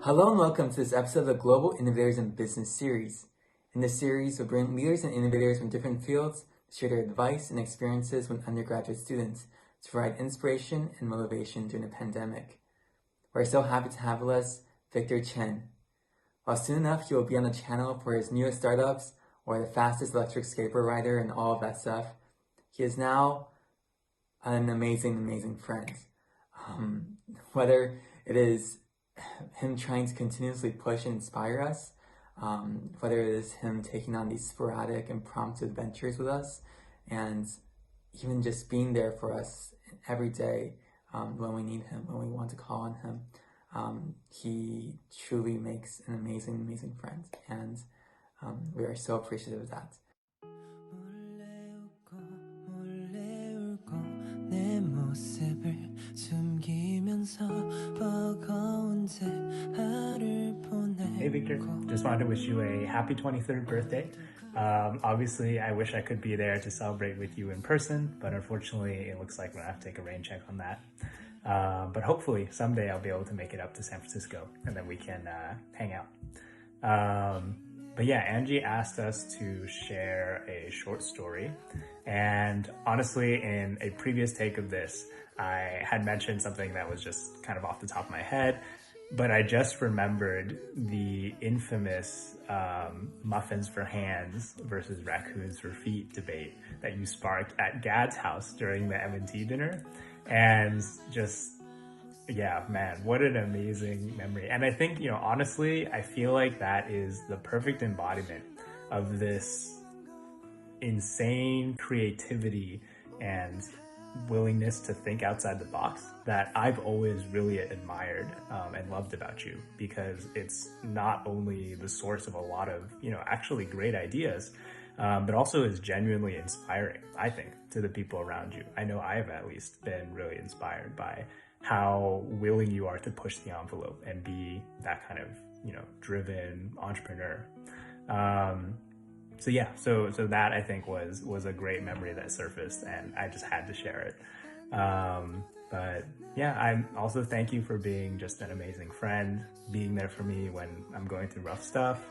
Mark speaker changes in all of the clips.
Speaker 1: Hello and welcome to this episode of the Global Innovators in Business series. In this series, we'll bring leaders and innovators from different fields to share their advice and experiences with undergraduate students to provide inspiration and motivation during the pandemic. We're so happy to have with us Victor Chen. While soon enough he will be on the channel for his newest startups or the fastest electric skateboard rider and all of that stuff, he is now an amazing friend. Whether it is him trying to continuously push and inspire us, whether it is him taking on these sporadic impromptu adventures with us, and even just being there for us every day when we need him, when we want to call on him. He truly makes an amazing friend, and we are so appreciative of that.
Speaker 2: Hey Victor, just wanted to wish you a happy 23rd birthday. Obviously, I wish I could be there to celebrate with you in person, but unfortunately, it looks like we're gonna have to take a rain check on that. But hopefully, someday I'll be able to make it up to San Francisco, and then we can hang out. But yeah, Angie asked us to share a short story, and honestly, in a previous take of this, I had mentioned something that was just kind of off the top of my head, but I just remembered the infamous muffins for hands versus raccoons for feet debate that you sparked at Gad's house during the M&T dinner. And just, yeah, man, what an amazing memory. And I think, honestly, I feel like that is the perfect embodiment of this insane creativity and willingness to think outside the box that I've always really admired and loved about you, because it's not only the source of a lot of, actually great ideas, but also is genuinely inspiring, I think, to the people around you. I know I have at least been really inspired by how willing you are to push the envelope and be that kind of, driven entrepreneur. So yeah, so that I think was a great memory that surfaced, and I just had to share it. But yeah, I also thank you for being just an amazing friend, being there for me when I'm going through rough stuff.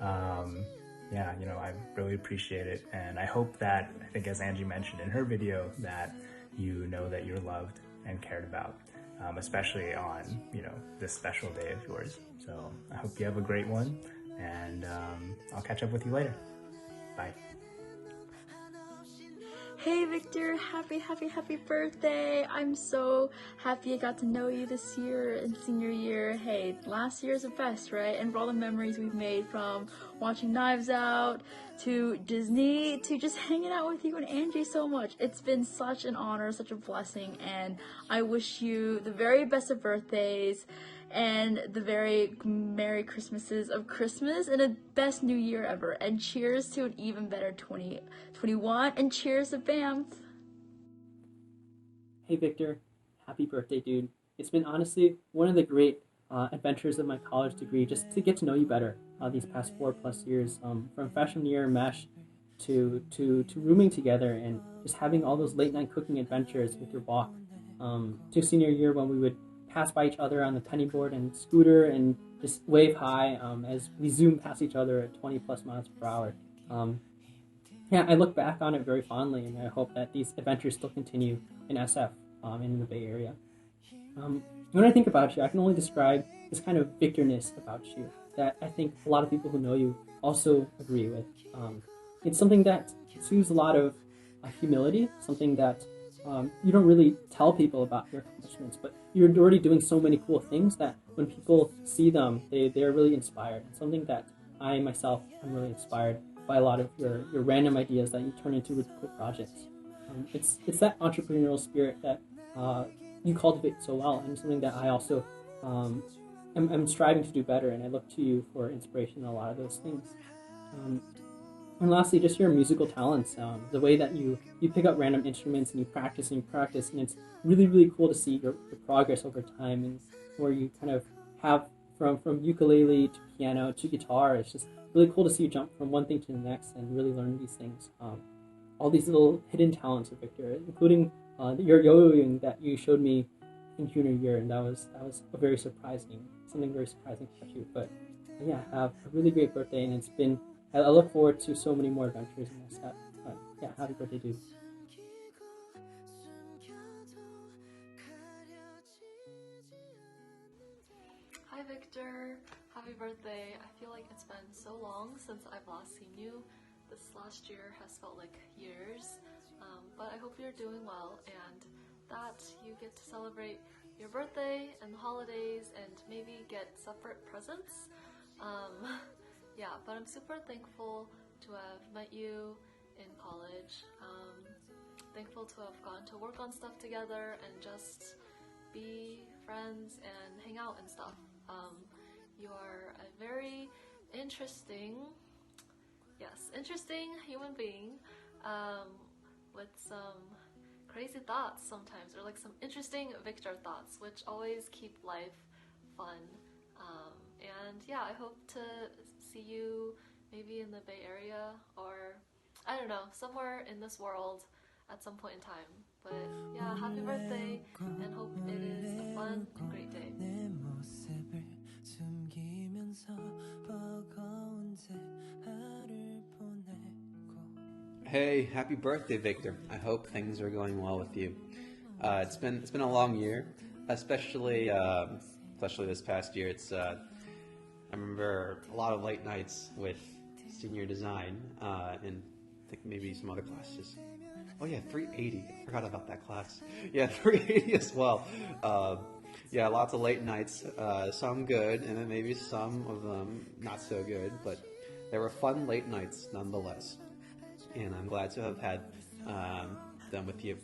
Speaker 2: Yeah, I really appreciate it, and I hope that, I think as Angie mentioned in her video, that you know that you're loved and cared about, especially on, this special day of yours. So I hope you have a great one, and I'll catch up with you later. Bye.
Speaker 3: Hey Victor, happy birthday. I'm so happy I got to know you this year in senior year. Hey, last year's the best, right? And for all the memories we've made, from watching Knives Out to Disney to just hanging out with you and Angie so much. It's been such an honor, such a blessing, and I wish you the very best of birthdays and the very Merry Christmases of Christmas and the best New Year ever. And cheers to an even better 2021, and cheers to BAMF.
Speaker 4: Hey Victor, happy birthday, dude. It's been honestly one of the great adventures of my college degree, just to get to know you better these past 4+ years, from freshman year mesh to rooming together and just having all those late night cooking adventures with your walk, to senior year when we would pass by each other on the penny board and scooter and just wave hi as we zoom past each other at 20+ miles per hour. Yeah, I look back on it very fondly, and I hope that these adventures still continue in SF, in the Bay Area. When I think about you, I can only describe this kind of Victorness about you that I think a lot of people who know you also agree with. It's something that exudes a lot of humility, something that you don't really tell people about your accomplishments, but you're already doing so many cool things that when people see them, they're really inspired. It's something that I myself am really inspired by a lot of your random ideas that you turn into really cool projects. It's that entrepreneurial spirit that you cultivate so well, and something that I also am striving to do better, and I look to you for inspiration in a lot of those things. And lastly, just your musical talents, the way that you pick up random instruments and you practice, and it's really cool to see your progress over time, and where you kind of have from ukulele to piano to guitar. It's just really cool to see you jump from one thing to the next and really learn these things. All these little hidden talents of Victor, including your yo-yoing that you showed me in junior year, and that was a very surprising something very surprising about you. But yeah, have a really great birthday, and I look forward to so many more adventures in this set. But yeah, happy birthday, dude.
Speaker 5: Hi Victor, happy birthday. I feel like it's been so long since I've last seen you. This last year has felt like years, but I hope you're doing well and that you get to celebrate your birthday and the holidays and maybe get separate presents. Yeah, but I'm super thankful to have met you in college. Thankful to have gotten to work on stuff together and just be friends and hang out and stuff. You are a very interesting human being with some crazy thoughts sometimes, or like some interesting Victor thoughts, which always keep life fun. And yeah, I hope to see you maybe in the Bay Area, or I don't know, somewhere in this world at some point in time. But yeah, happy birthday, and hope it is a fun and great day.
Speaker 6: Hey, happy birthday, Victor. I hope things are going well with you. It's been a long year, especially this past year. I remember a lot of late nights with senior design and I think maybe some other classes. Oh yeah, 380. I forgot about that class. Yeah, 380 as well. Yeah, lots of late nights. Some good, and then maybe some of them not so good. But they were fun late nights nonetheless. And I'm glad to have had them with you.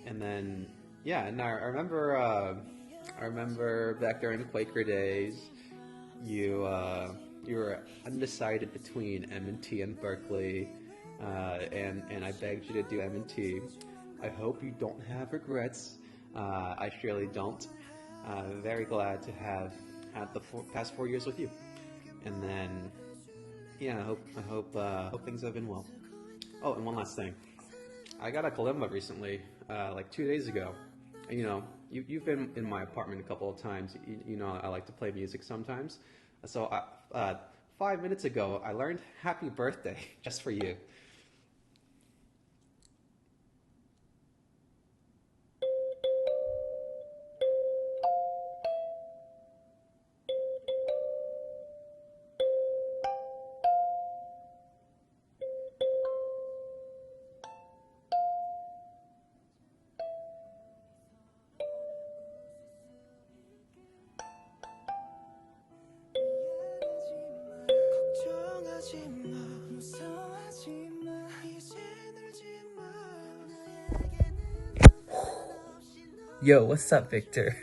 Speaker 6: And then, yeah, and I remember back during the Quaker days, you were undecided between M&T and Berkeley, and I begged you to do M&T. I hope you don't have regrets. I surely don't. Very glad to have had the past 4 years with you. And then, yeah, I hope things have been well. Oh, and one last thing. I got a kalimba recently, like 2 days ago. You know, you've been in my apartment a couple of times. You know, I like to play music sometimes. So 5 minutes ago, I learned Happy Birthday just for you.
Speaker 7: Yo, what's up, Victor?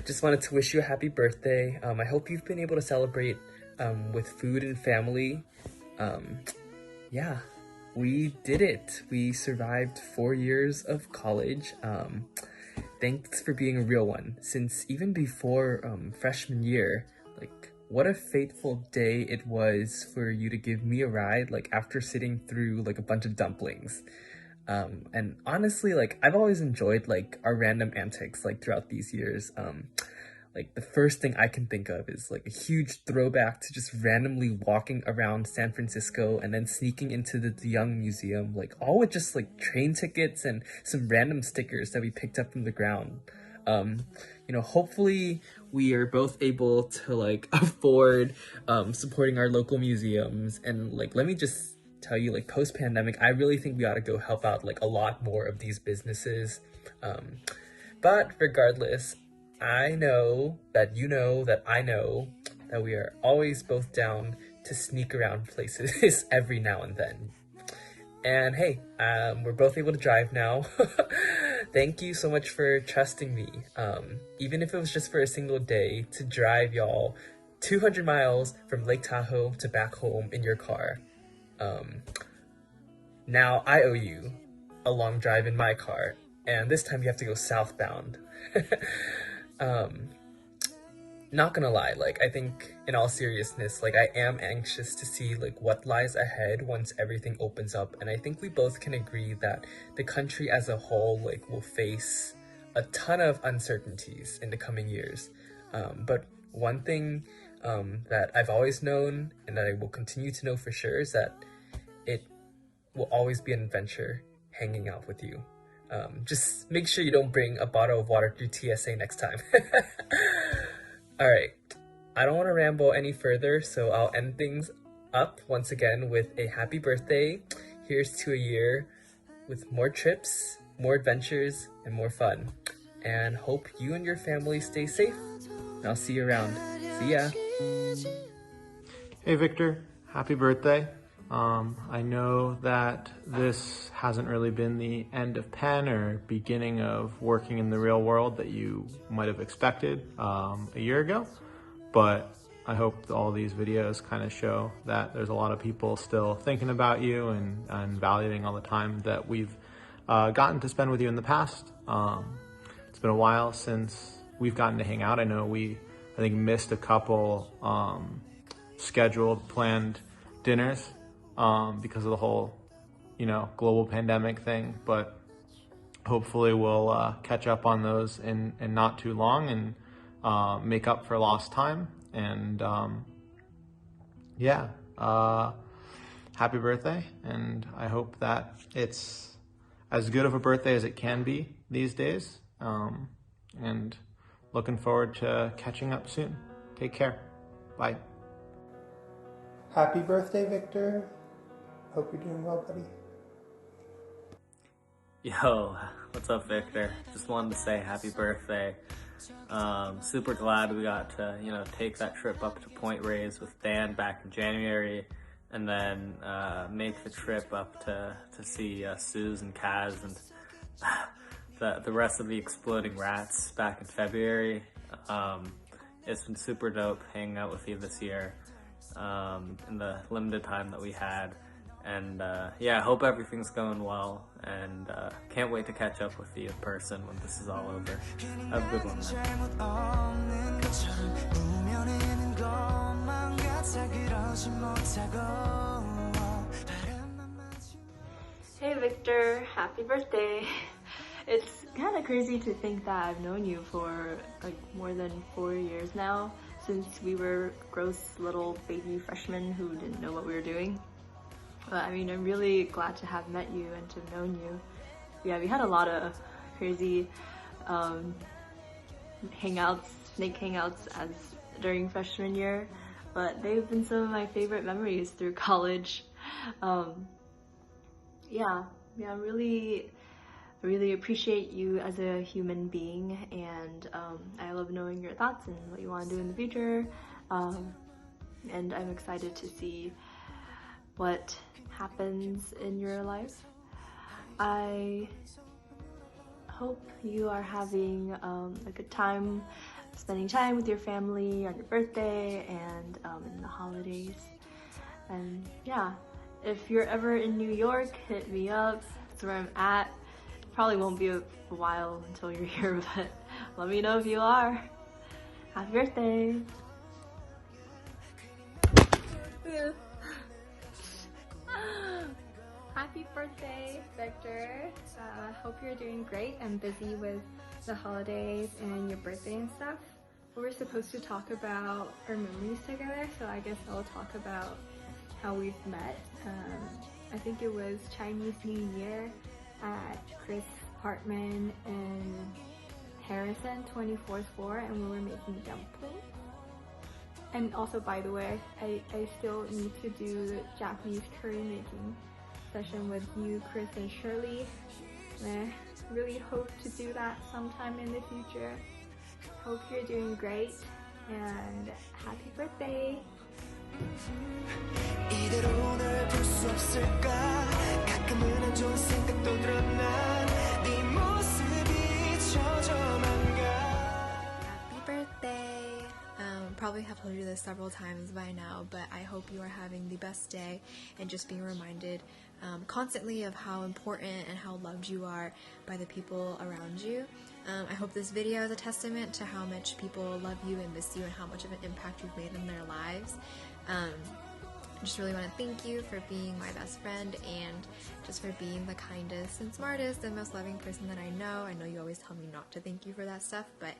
Speaker 7: Just wanted to wish you a happy birthday. I hope you've been able to celebrate with food and family. Yeah, we did it. We survived 4 years of college. Thanks for being a real one. Since even before freshman year, like, what a fateful day it was for you to give me a ride, like, after sitting through like a bunch of dumplings. And honestly, like, I've always enjoyed like our random antics like throughout these years. Like, the first thing I can think of is like a huge throwback to just randomly walking around San Francisco and then sneaking into the Young Museum, like all with just like train tickets and some random stickers that we picked up from the ground. You know, hopefully we are both able to like afford supporting our local museums. And like, let me just tell you, like, post-pandemic, I really think we ought to go help out like a lot more of these businesses. But regardless, I know that you know that I know that we are always both down to sneak around places every now and then. And hey, we're both able to drive now. Thank you so much for trusting me, even if it was just for a single day, to drive y'all 200 miles from Lake Tahoe to back home in your car. Now I owe you a long drive in my car, and this time you have to go southbound. Not gonna lie, like, I think in all seriousness, like, I am anxious to see like what lies ahead once everything opens up, and I think we both can agree that the country as a whole like will face a ton of uncertainties in the coming years. But one thing that I've always known and that I will continue to know for sure is that it will always be an adventure hanging out with you. Just make sure you don't bring a bottle of water through TSA next time. All right, I don't want to ramble any further, so I'll end things up once again with a happy birthday. Here's to a year with more trips, more adventures, and more fun. And hope you and your family stay safe. And I'll see you around. See ya.
Speaker 8: Hey Victor, happy birthday. I know that this hasn't really been the end of Penn or beginning of working in the real world that you might have expected a year ago, but I hope all these videos kind of show that there's a lot of people still thinking about you and valuing all the time that we've gotten to spend with you in the past. It's been a while since we've gotten to hang out. I know I think missed a couple scheduled, planned dinners because of the whole, global pandemic thing, but hopefully we'll catch up on those in not too long and make up for lost time. And happy birthday, and I hope that it's as good of a birthday as it can be these days, and looking forward to catching up soon. Take care. Bye.
Speaker 9: Happy birthday, Victor. Hope you're doing well, buddy.
Speaker 10: Yo, what's up, Victor? Just wanted to say happy birthday. Super glad we got to, take that trip up to Point Reyes with Dan back in January, and then make the trip up to see Suze and Kaz and the rest of the Exploding Rats back in February. It's been super dope hanging out with you this year in the limited time that we had. And I hope everything's going well, and can't wait to catch up with you in person when this is all over. Have a good one,
Speaker 3: Hey Victor, happy birthday. It's kind of crazy to think that I've known you for like more than 4 years now, since we were gross little baby freshmen who didn't know what we were doing. But I'm really glad to have met you and to have known you. Yeah, we had a lot of crazy hangouts, snake hangouts during freshman year, but they've been some of my favorite memories through college. I really appreciate you as a human being, and I love knowing your thoughts and what you want to do in the future. And I'm excited to see what happens in your life. I hope you are having a good time spending time with your family on your birthday and in the holidays. And if you're ever in New York, hit me up. That's where I'm at. Probably won't be a while until you're here, but let me know if you are. Happy birthday!
Speaker 11: Happy birthday, Victor. Hope you're doing great and busy with the holidays and your birthday and stuff. We were supposed to talk about our memories together, so I guess I'll talk about how we've met. I think it was Chinese New Year at Chris Hartman and Harrison 24th floor, and we were making dumplings. And also, by the way, I still need to do the Japanese curry making session with you, Chris, and Shirley. I really hope to do that sometime in the future. Hope you're doing great, and happy birthday!
Speaker 12: Happy birthday! Probably have told you this several times by now, but I hope you are having the best day and just being reminded constantly of how important and how loved you are by the people around you. I hope this video is a testament to how much people love you and miss you and how much of an impact you've made in their lives. just really want to thank you for being my best friend and just for being the kindest and smartest and most loving person that I know. I know you always tell me not to thank you for that stuff, but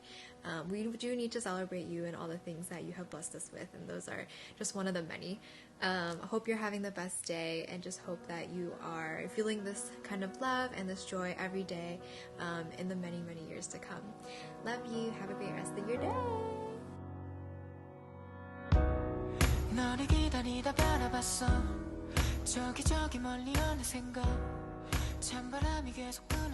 Speaker 12: we do need to celebrate you and all the things that you have blessed us with, and those are just one of the many. I hope you're having the best day, and just hope that you are feeling this kind of love and this joy every day in the many, many years to come. Love you. Have a great rest of your day. 너를 기다리다 바라봤어 저기 멀리 어느 생각 찬바람이 계속